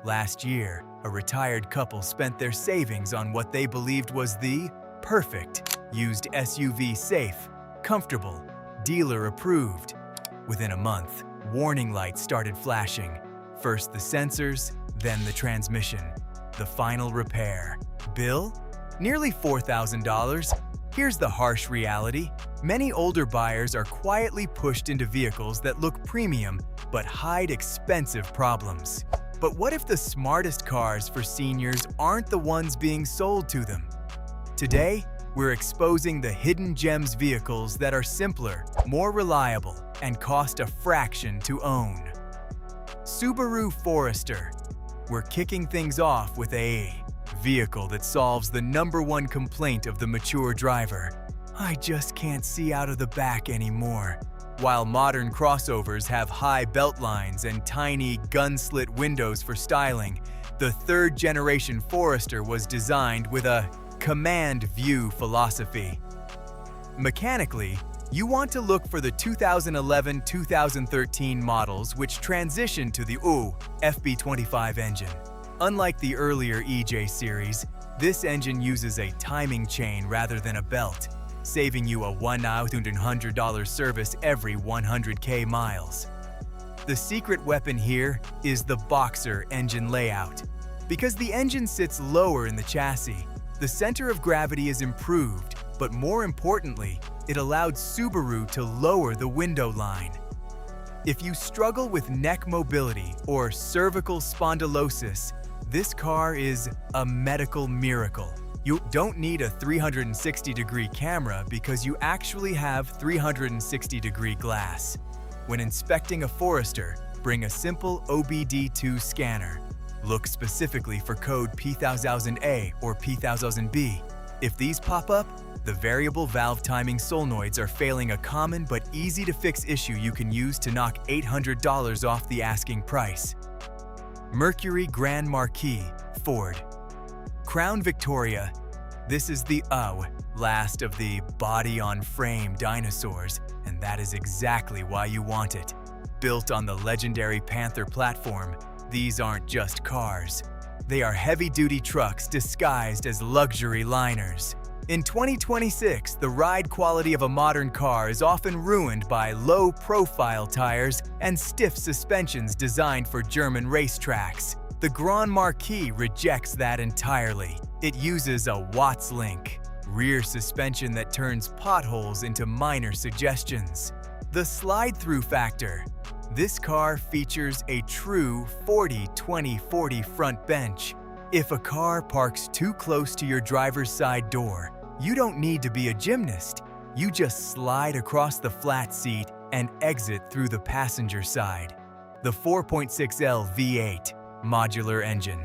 Last year, a retired couple spent their savings on what they believed was the perfect used SUV, safe, comfortable, dealer approved. Within a month, warning lights started flashing. First the sensors, then the transmission. The final repair. Bill? Nearly $4,000. Here's the harsh reality. Many older buyers are quietly pushed into vehicles that look premium but hide expensive problems. But what if the smartest cars for seniors aren't the ones being sold to them? Today, we're exposing the hidden gems vehicles that are simpler, more reliable, and cost a fraction to own. Subaru Forester. We're kicking things off with a vehicle that solves the #1 complaint of the mature driver. I just can't see out of the back anymore. While modern crossovers have high belt lines and tiny gun-slit windows for styling, the third-generation Forester was designed with a command view philosophy. Mechanically, you want to look for the 2011-2013 models which transitioned to the FB25 engine. Unlike the earlier EJ series, this engine uses a timing chain rather than a belt, saving you a $1,100 service every 100K miles. The secret weapon here is the Boxer engine layout. Because the engine sits lower in the chassis, the center of gravity is improved, but more importantly, it allowed Subaru to lower the window line. If you struggle with neck mobility or cervical spondylosis, this car is a medical miracle. You don't need a 360-degree camera because you actually have 360-degree glass. When inspecting a Forester, bring a simple OBD2 scanner. Look specifically for code P1000A or P1000B. If these pop up, the variable valve timing solenoids are failing, a common but easy-to-fix issue you can use to knock $800 off the asking price. Mercury Grand Marquis, Ford. Crown Victoria. This is the last of the body-on-frame dinosaurs, and that is exactly why you want it. Built on the legendary Panther platform, these aren't just cars. They are heavy-duty trucks disguised as luxury liners. In 2026, the ride quality of a modern car is often ruined by low-profile tires and stiff suspensions designed for German racetracks. The Grand Marquis rejects that entirely. It uses a Watts-Link rear suspension that turns potholes into minor suggestions. The slide-through factor. This car features a true 40-20-40 front bench. If a car parks too close to your driver's side door, you don't need to be a gymnast. You just slide across the flat seat and exit through the passenger side. The 4.6L V8 modular engine.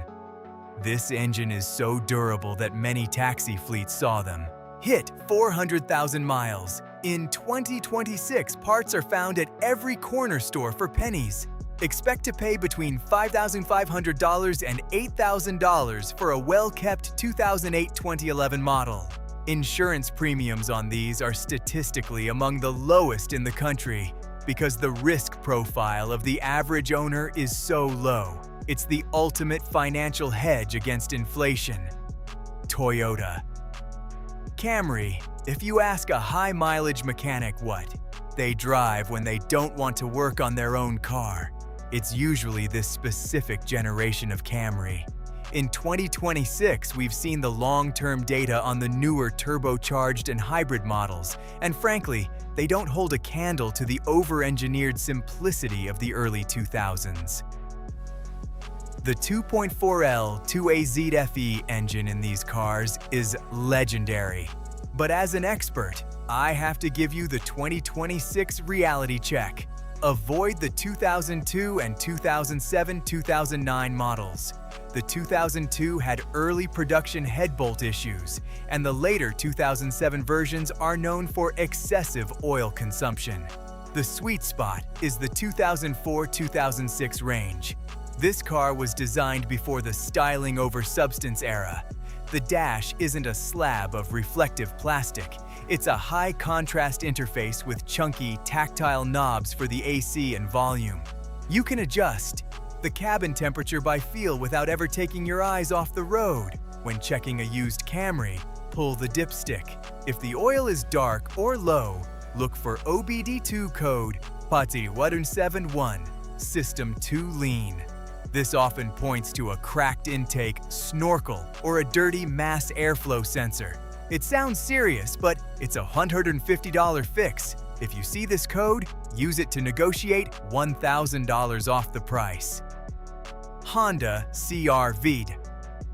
This engine is so durable that many taxi fleets saw them. Hit 400,000 miles. In 2026, parts are found at every corner store for pennies. Expect to pay between $5,500 and $8,000 for a well-kept 2008-2011 model. Insurance premiums on these are statistically among the lowest in the country because the risk profile of the average owner is so low. It's the ultimate financial hedge against inflation. Toyota. Camry. If you ask a high-mileage mechanic what they drive when they don't want to work on their own car, it's usually this specific generation of Camry. In 2026, we've seen the long-term data on the newer turbocharged and hybrid models, and frankly, they don't hold a candle to the over-engineered simplicity of the early 2000s. The 2.4L 2AZFE engine in these cars is legendary. But as an expert, I have to give you the 2026 reality check. Avoid the 2002 and 2007-2009 models. The 2002 had early production head bolt issues, and the later 2007 versions are known for excessive oil consumption. The sweet spot is the 2004-2006 range. This car was designed before the styling over substance era. The dash isn't a slab of reflective plastic. It's a high-contrast interface with chunky, tactile knobs for the AC and volume. You can adjust. the cabin temperature by feel without ever taking your eyes off the road. When checking a used Camry, pull the dipstick. If the oil is dark or low, look for OBD2 code PATI171, System 2 Lean. This often points to a cracked intake, snorkel, or a dirty mass airflow sensor. It sounds serious, but it's a $150 fix. If you see this code, use it to negotiate $1,000 off the price. Honda CR-V.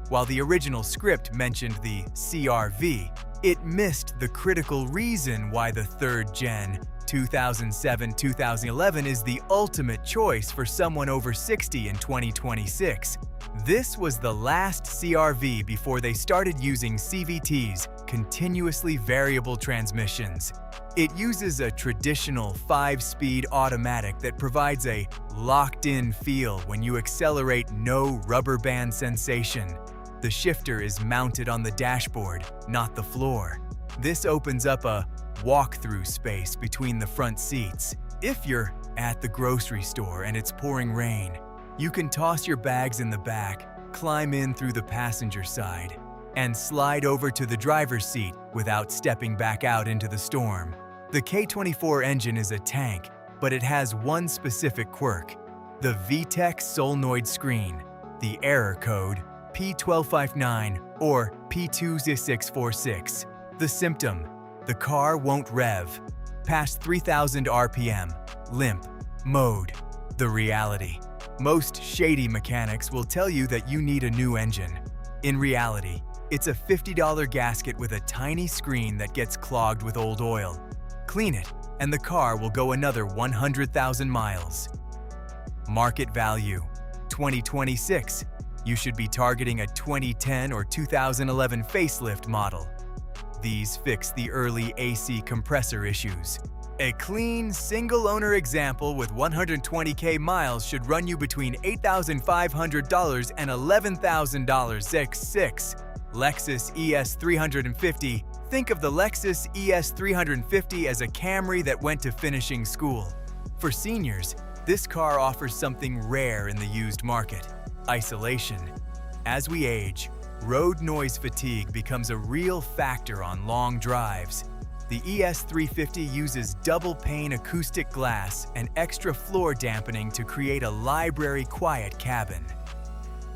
While the original script mentioned the CR-V, it missed the critical reason why the third-gen 2007-2011 is the ultimate choice for someone over 60 in 2026. This was the last CR-V before they started using CVTs, continuously variable transmissions. It uses a traditional 5-speed automatic that provides a locked-in feel when you accelerate, no rubber band sensation. The shifter is mounted on the dashboard, not the floor. This opens up a walk-through space between the front seats. If you're at the grocery store and it's pouring rain, you can toss your bags in the back, climb in through the passenger side, and slide over to the driver's seat without stepping back out into the storm. The K24 engine is a tank, but it has one specific quirk: the VTEC solenoid screen, the error code P1259 or P20646. The symptom: the car won't rev past 3,000 RPM, limp mode. The reality: most shady mechanics will tell you that you need a new engine. In reality, it's a $50 gasket with a tiny screen that gets clogged with old oil. Clean it, and the car will go another 100,000 miles. Market value: 2026. You should be targeting a 2010 or 2011 facelift model. These fix the early AC compressor issues. A clean, single-owner example with 120K miles should run you between $8,500 and $11,000. X6 Lexus ES 350. Think of the Lexus ES 350 as a Camry that went to finishing school. For seniors, this car offers something rare in the used market: isolation. As we age, road noise fatigue becomes a real factor on long drives. The ES 350 uses double-pane acoustic glass and extra floor dampening to create a library-quiet cabin.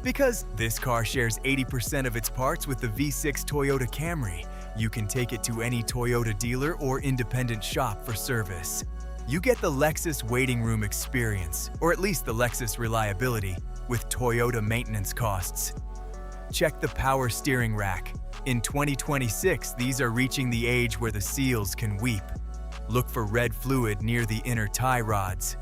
Because this car shares 80% of its parts with the V6 Toyota Camry, you can take it to any Toyota dealer or independent shop for service. You get the Lexus waiting room experience, or at least the Lexus reliability, with Toyota maintenance costs. Check the power steering rack. In 2026, these are reaching the age where the seals can weep. Look for red fluid near the inner tie rods.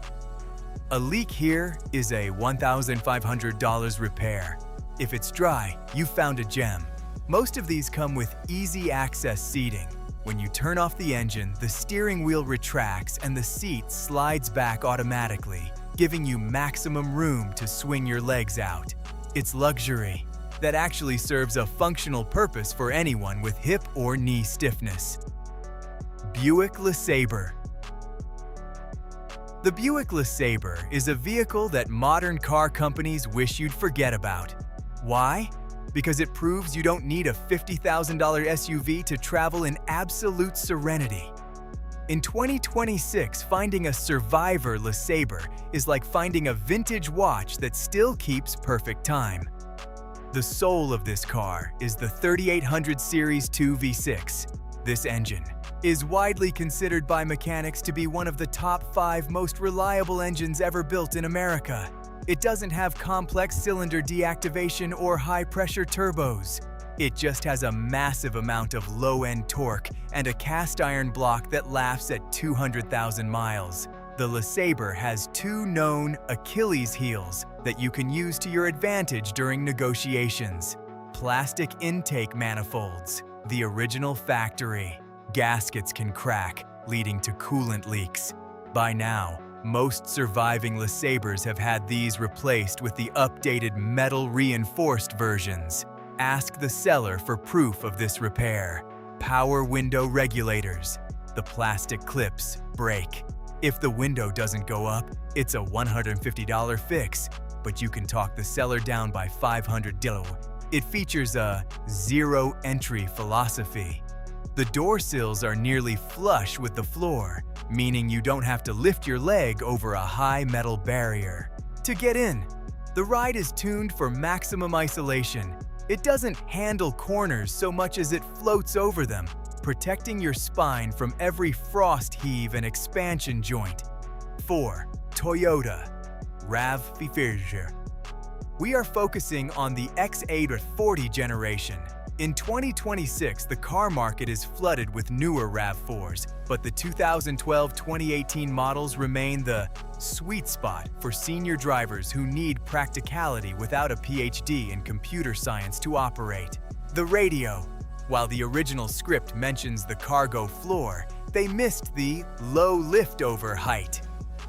A leak here is a $1,500 repair. If it's dry, you found a gem. Most of these come with easy access seating. When you turn off the engine, the steering wheel retracts and the seat slides back automatically, giving you maximum room to swing your legs out. It's luxury that actually serves a functional purpose for anyone with hip or knee stiffness. Buick LeSabre. The Buick LeSabre is a vehicle that modern car companies wish you'd forget about. Why? Because it proves you don't need a $50,000 SUV to travel in absolute serenity. In 2026, finding a survivor LeSabre is like finding a vintage watch that still keeps perfect time. The soul of this car is the 3800 Series 2 V6. This engine is widely considered by mechanics to be one of the top 5 most reliable engines ever built in America. It doesn't have complex cylinder deactivation or high-pressure turbos. It just has a massive amount of low-end torque and a cast-iron block that laughs at 200,000 miles. The LeSabre has 2 known Achilles heels that you can use to your advantage during negotiations. Plastic intake manifolds, the original factory. Gaskets can crack, leading to coolant leaks. By now, most surviving LeSabres have had these replaced with the updated metal-reinforced versions. Ask the seller for proof of this repair. Power window regulators. The plastic clips break. If the window doesn't go up, it's a $150 fix. but you can talk the seller down by $500. It features a zero-entry philosophy. The door sills are nearly flush with the floor, meaning you don't have to lift your leg over a high metal barrier. To get in, the ride is tuned for maximum isolation. It doesn't handle corners so much as it floats over them, protecting your spine from every frost heave and expansion joint. 4. Toyota RAV4. We are focusing on the X840 generation. In 2026, the car market is flooded with newer RAV4s, but the 2012-2018 models remain the sweet spot for senior drivers who need practicality without a PhD in computer science to operate. The radio. While the original script mentions the cargo floor, they missed the low liftover height.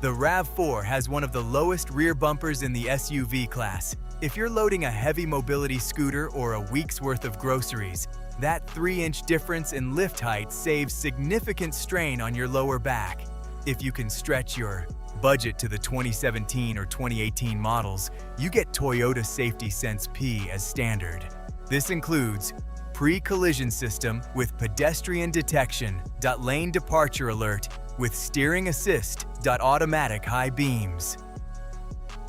The RAV4 has one of the lowest rear bumpers in the SUV class. If you're loading a heavy mobility scooter or a week's worth of groceries, that 3-inch difference in lift height saves significant strain on your lower back. If you can stretch your budget to the 2017 or 2018 models, you get Toyota Safety Sense P as standard. This includes pre-collision system with pedestrian detection, lane departure alert, with steering assist, automatic high beams.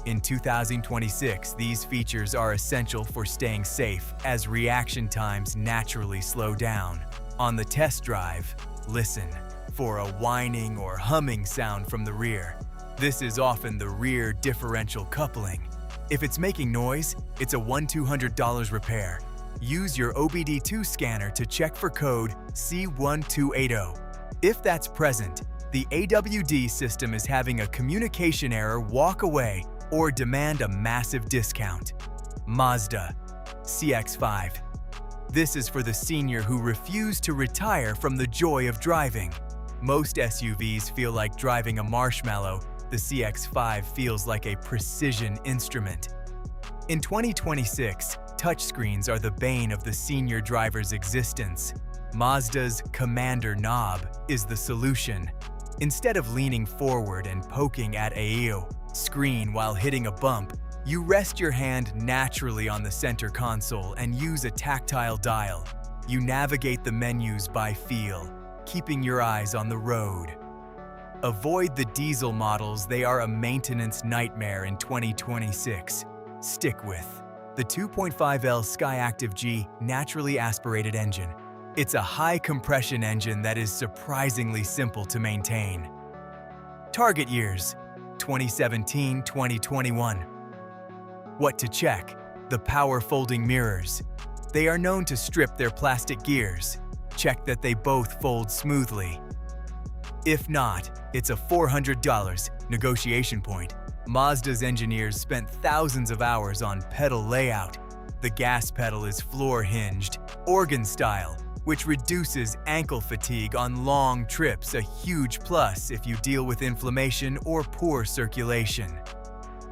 In 2026, these features are essential for staying safe as reaction times naturally slow down. On the test drive, listen for a whining or humming sound from the rear. This is often the rear differential coupling. If it's making noise, it's a $1,200 repair. Use your OBD2 scanner to check for code C1280. If that's present, the AWD system is having a communication error. Walk away or demand a massive discount. Mazda CX-5. This is for the senior who refused to retire from the joy of driving. Most SUVs feel like driving a marshmallow. The CX-5 feels like a precision instrument. In 2026, touchscreens are the bane of the senior driver's existence. Mazda's Commander knob is the solution. Instead of leaning forward and poking at a screen while hitting a bump, you rest your hand naturally on the center console and use a tactile dial. You navigate the menus by feel, keeping your eyes on the road. Avoid the diesel models, they are a maintenance nightmare in 2026. Stick with the 2.5L Skyactiv G naturally aspirated engine. It's a high-compression engine that is surprisingly simple to maintain. Target years: 2017-2021. What to check? The power folding mirrors. They are known to strip their plastic gears. Check that they both fold smoothly. If not, it's a $400 negotiation point. Mazda's engineers spent thousands of hours on pedal layout. The gas pedal is floor-hinged, organ style, which reduces ankle fatigue on long trips, a huge plus if you deal with inflammation or poor circulation.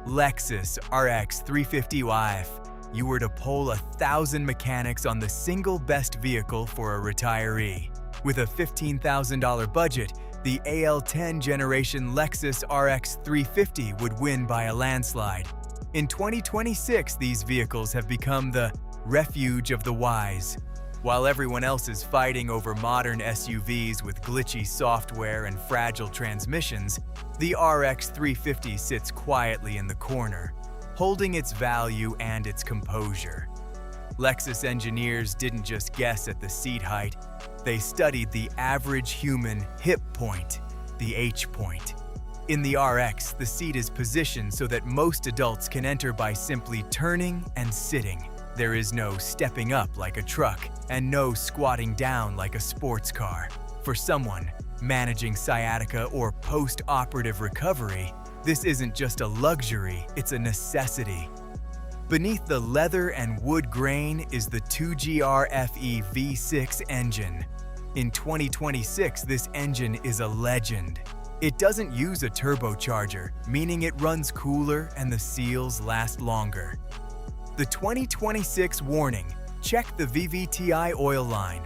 Lexus RX 350i. If you were to poll 1,000 mechanics on the single best vehicle for a retiree. With a $15,000 budget, the AL10 generation Lexus RX 350 would win by a landslide. In 2026, these vehicles have become the refuge of the wise. While everyone else is fighting over modern SUVs with glitchy software and fragile transmissions, the RX 350 sits quietly in the corner, holding its value and its composure. Lexus engineers didn't just guess at the seat height, they studied the average human hip point, the H point. In the RX, the seat is positioned so that most adults can enter by simply turning and sitting. There is no stepping up like a truck and no squatting down like a sports car. For someone managing sciatica or post-operative recovery, this isn't just a luxury, it's a necessity. Beneath the leather and wood grain is the 2GR-FE V6 engine. In 2026, this engine is a legend. It doesn't use a turbocharger, meaning it runs cooler and the seals last longer. The 2026 warning: check the VVTi oil line.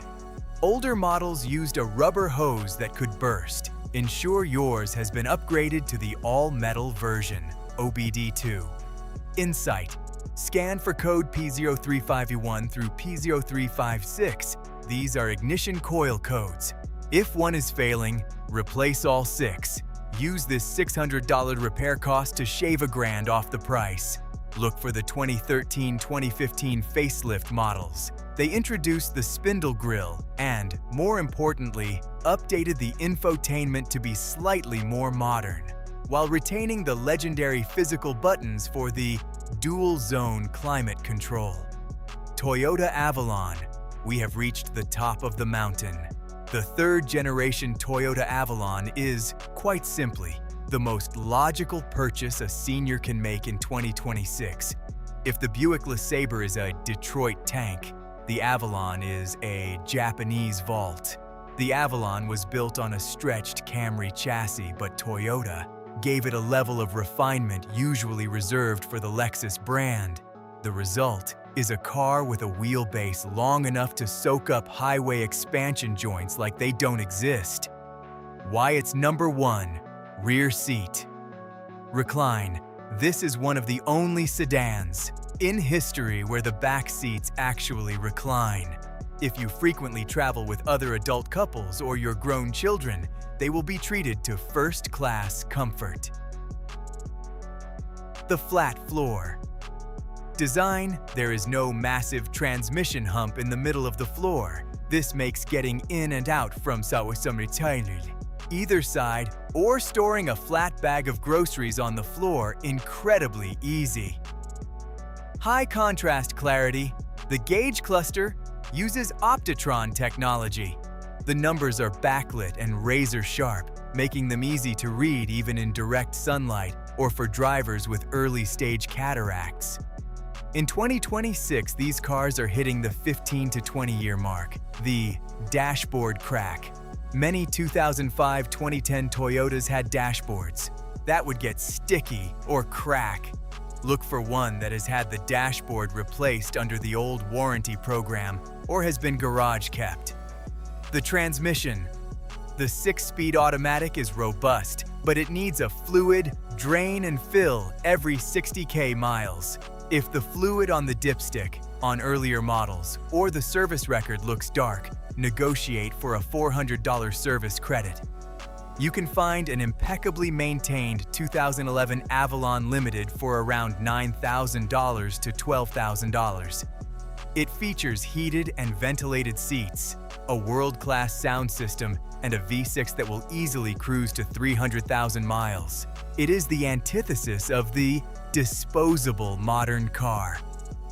Older models used a rubber hose that could burst. Ensure yours has been upgraded to the all-metal version, OBD2. Insight. Scan for code P035E1 through P03556. These are ignition coil codes. If one is failing, replace all 6. Use this $600 repair cost to shave $1,000 off the price. Look for the 2013-2015 facelift models. They introduced the spindle grille and, more importantly, updated the infotainment to be slightly more modern, while retaining the legendary physical buttons for the dual-zone climate control. Toyota Avalon. We have reached the top of the mountain. The third-generation Toyota Avalon is, quite simply, the most logical purchase a senior can make in 2026. If the Buick LeSabre is a Detroit tank, the Avalon is a Japanese vault. The Avalon was built on a stretched Camry chassis, but Toyota gave it a level of refinement usually reserved for the Lexus brand. The result is a car with a wheelbase long enough to soak up highway expansion joints like they don't exist. Why it's number 1. Rear seat. Recline. This is one of the only sedans in history where the back seats actually recline. If you frequently travel with other adult couples or your grown children, they will be treated to first-class comfort. The flat floor. Design. There is no massive transmission hump in the middle of the floor. This makes getting in and out from either side or storing a flat bag of groceries on the floor incredibly easy. High contrast clarity. The gauge cluster uses Optitron technology. The numbers are backlit and razor sharp, making them easy to read even in direct sunlight or for drivers with early-stage cataracts. In 2026, these cars are hitting the 15 to 20-year mark. The dashboard crack. Many 2005-2010 Toyotas had dashboards. That would get sticky or crack. Look for one that has had the dashboard replaced under the old warranty program or has been garage kept. The transmission. The 6-speed automatic is robust, but it needs a fluid drain and fill every 60,000 miles. If the fluid on the dipstick, on earlier models, or the service record looks dark, negotiate for a $400 service credit. You can find an impeccably maintained 2011 Avalon Limited for around $9,000 to $12,000. It features heated and ventilated seats, a world-class sound system, and a V6 that will easily cruise to 300,000 miles. It is the antithesis of the disposable modern car.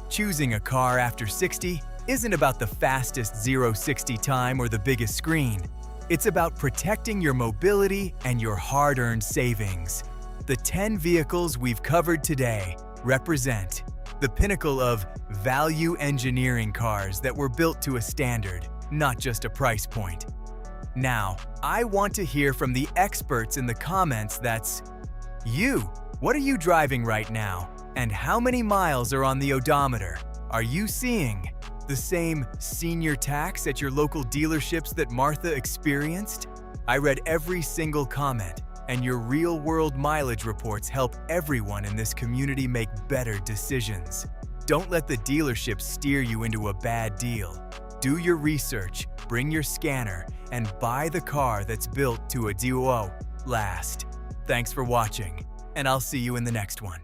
Choosing a car after 60 isn't about the fastest 0-60 time or the biggest screen. It's about protecting your mobility and your hard-earned savings. The 10 vehicles we've covered today represent the pinnacle of value engineering cars that were built to a standard, not just a price point. Now, I want to hear from the experts in the comments. That's you. What are you driving right now? And how many miles are on the odometer? Are you seeing the same senior tax at your local dealerships that Martha experienced? I read every single comment, and your real-world mileage reports help everyone in this community make better decisions. Don't let the dealership steer you into a bad deal. Do your research, bring your scanner, and buy the car that's built to a duo last. Thanks for watching, and I'll see you in the next one.